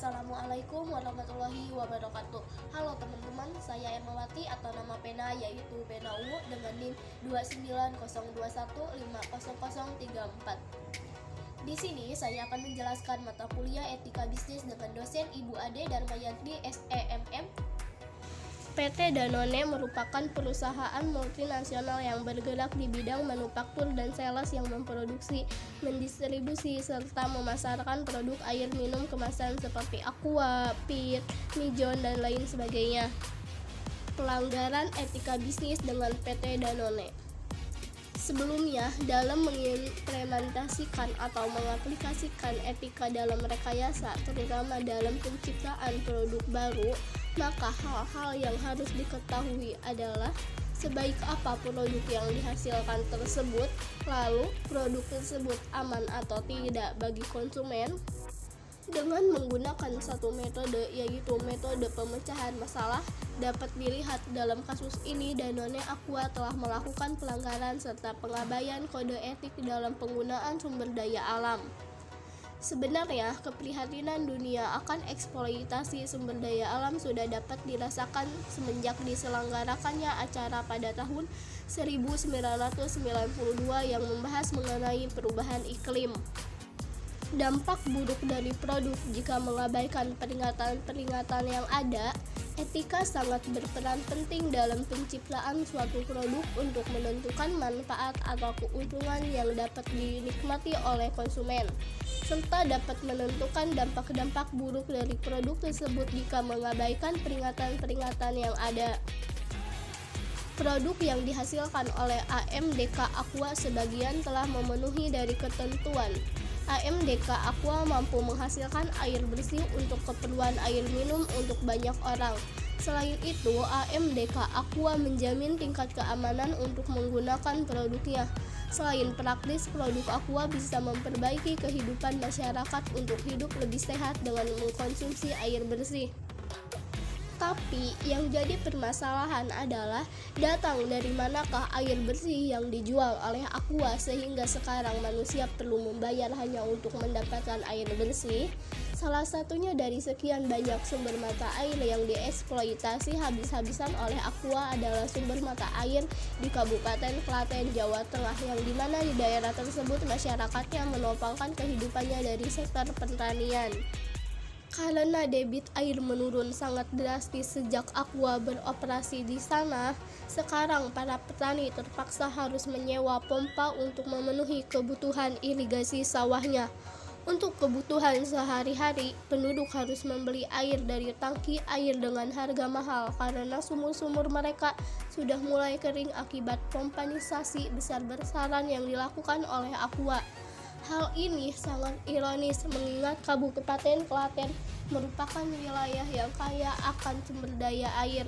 Assalamualaikum warahmatullahi wabarakatuh. Halo teman-teman, saya Emawati atau nama pena yaitu pena ungu dengan NIM 29021500034. Di sini saya akan menjelaskan mata kuliah Etika Bisnis dengan dosen Ibu Ade Darmayantri SEMM. PT Danone merupakan perusahaan multinasional yang bergerak di bidang manufaktur dan sales yang memproduksi, mendistribusi, serta memasarkan produk air minum kemasan seperti Aqua, Peet, Mijon, dan lain sebagainya. Pelanggaran etika bisnis dengan PT Danone. Sebelumnya, dalam mengimplementasikan atau mengaplikasikan etika dalam rekayasa, terutama dalam penciptaan produk baru, maka hal-hal yang harus diketahui adalah sebaik apa produk yang dihasilkan tersebut, lalu produk tersebut aman atau tidak bagi konsumen, dengan menggunakan satu metode, yaitu metode pemecahan masalah. Dapat dilihat dalam kasus ini Danone Aqua telah melakukan pelanggaran serta pengabaian kode etik dalam penggunaan sumber daya alam. Sebenarnya, keprihatinan dunia akan eksploitasi sumber daya alam sudah dapat dirasakan semenjak diselenggarakannya acara pada tahun 1992 yang membahas mengenai perubahan iklim. Dampak buruk dari produk jika mengabaikan peringatan-peringatan yang ada. Etika sangat berperan penting dalam penciptaan suatu produk untuk menentukan manfaat atau keuntungan yang dapat dinikmati oleh konsumen, serta dapat menentukan dampak-dampak buruk dari produk tersebut jika mengabaikan peringatan-peringatan yang ada. Produk yang dihasilkan oleh AMDK Aqua sebagian telah memenuhi dari ketentuan. AMDK Aqua mampu menghasilkan air bersih untuk keperluan air minum untuk banyak orang. Selain itu, AMDK Aqua menjamin tingkat keamanan untuk menggunakan produknya. Selain praktis, produk Aqua bisa memperbaiki kehidupan masyarakat untuk hidup lebih sehat dengan mengkonsumsi air bersih. Tapi yang jadi permasalahan adalah datang dari manakah air bersih yang dijual oleh Aqua sehingga sekarang manusia perlu membayar hanya untuk mendapatkan air bersih. Salah satunya dari sekian banyak sumber mata air yang dieksploitasi habis-habisan oleh Aqua adalah sumber mata air di Kabupaten Klaten, Jawa Tengah, yang dimana di daerah tersebut masyarakatnya menopangkan kehidupannya dari sektor pertanian. Karena debit air menurun sangat drastis sejak Aqua beroperasi di sana, sekarang para petani terpaksa harus menyewa pompa untuk memenuhi kebutuhan irigasi sawahnya. Untuk kebutuhan sehari-hari, penduduk harus membeli air dari tangki air dengan harga mahal karena sumur-sumur mereka sudah mulai kering akibat pompanisasi besar-besaran yang dilakukan oleh Aqua. Hal ini sangat ironis mengingat Kabupaten Klaten merupakan wilayah yang kaya akan sumber daya air.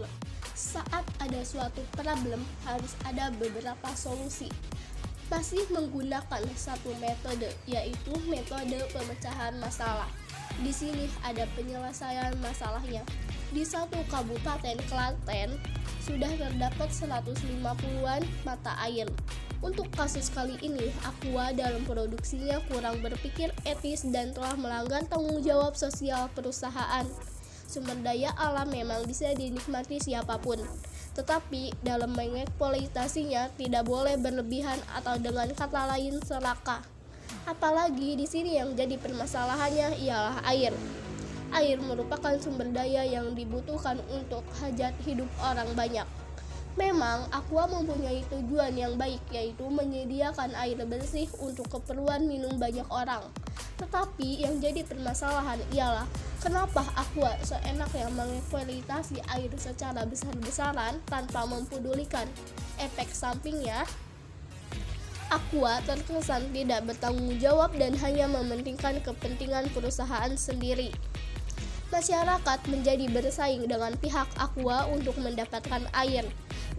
Saat ada suatu problem, harus ada beberapa solusi. Masih menggunakan satu metode, yaitu metode pemecahan masalah. Di sini ada penyelesaian masalahnya. Di satu Kabupaten Klaten sudah terdapat 150-an mata air. Untuk kasus kali ini, Aqua dalam produksinya kurang berpikir etis dan telah melanggar tanggung jawab sosial perusahaan. Sumber daya alam memang bisa dinikmati siapapun, tetapi dalam mengeksploitasinya tidak boleh berlebihan atau dengan kata lain serakah. Apalagi di sini yang jadi permasalahannya ialah air. Air merupakan sumber daya yang dibutuhkan untuk hajat hidup orang banyak. Memang Aqua mempunyai tujuan yang baik, yaitu menyediakan air bersih untuk keperluan minum banyak orang. Tetapi yang jadi permasalahan ialah kenapa Aqua seenaknya mengeksploitasi air secara besar-besaran tanpa mempedulikan efek sampingnya. Aqua terkesan tidak bertanggung jawab dan hanya mementingkan kepentingan perusahaan sendiri. Masyarakat menjadi bersaing dengan pihak Aqua untuk mendapatkan air.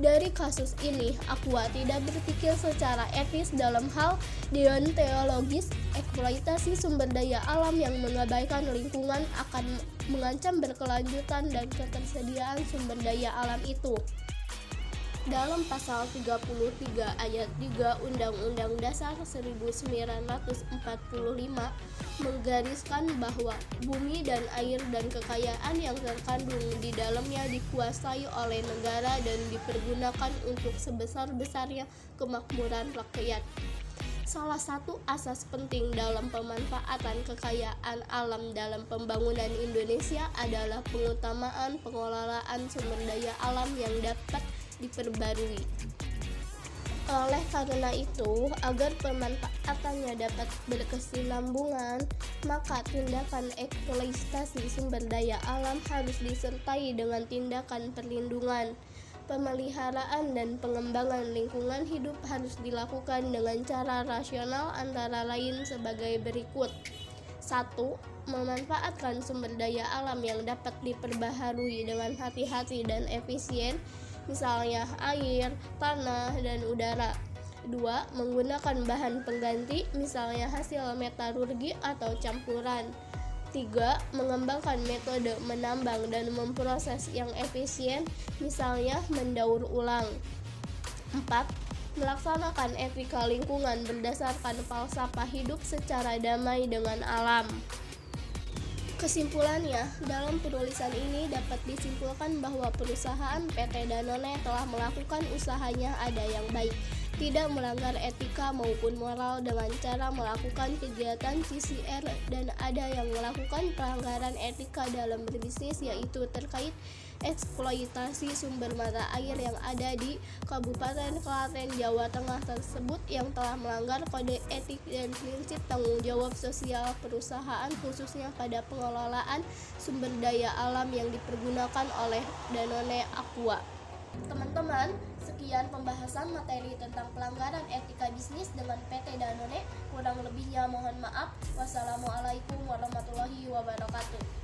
Dari kasus ini, Aqua tidak berpikir secara etis dalam hal deontologis. Eksploitasi sumber daya alam yang mengabaikan lingkungan akan mengancam berkelanjutan dan ketersediaan sumber daya alam itu. Dalam pasal 33 ayat 3 Undang-Undang Dasar 1945 menggariskan bahwa bumi dan air dan kekayaan yang terkandung di dalamnya dikuasai oleh negara dan dipergunakan untuk sebesar-besarnya kemakmuran rakyat. Salah satu asas penting dalam pemanfaatan kekayaan alam dalam pembangunan Indonesia adalah pengutamaan pengelolaan sumber daya alam yang dapat diperbarui. Oleh karena itu, agar pemanfaatannya dapat berkesinambungan, maka tindakan eksploitasi sumber daya alam harus disertai dengan tindakan perlindungan. Pemeliharaan dan pengembangan lingkungan hidup harus dilakukan dengan cara rasional antara lain sebagai berikut. 1. Memanfaatkan sumber daya alam yang dapat diperbaharui dengan hati-hati dan efisien, misalnya air, tanah, dan udara. 2. Menggunakan bahan pengganti, misalnya hasil metalurgi atau campuran. 3. Mengembangkan metode menambang dan memproses yang efisien, misalnya mendaur ulang. 4. Melaksanakan etika lingkungan berdasarkan falsafah hidup secara damai dengan alam. Kesimpulannya, dalam penulisan ini dapat disimpulkan bahwa perusahaan PT Danone telah melakukan usahanya ada yang baik, tidak melanggar etika maupun moral dengan cara melakukan kegiatan CSR, dan ada yang melakukan pelanggaran etika dalam berbisnis, yaitu terkait eksploitasi sumber mata air yang ada di Kabupaten Klaten, Jawa Tengah tersebut yang telah melanggar kode etik dan prinsip tanggung jawab sosial perusahaan, khususnya pada pengelolaan sumber daya alam yang dipergunakan oleh Danone Aqua. Teman-teman, sekian pembahasan materi tentang pelanggaran etika bisnis dengan PT Danone. Kurang lebihnya mohon maaf. Wassalamualaikum warahmatullahi wabarakatuh.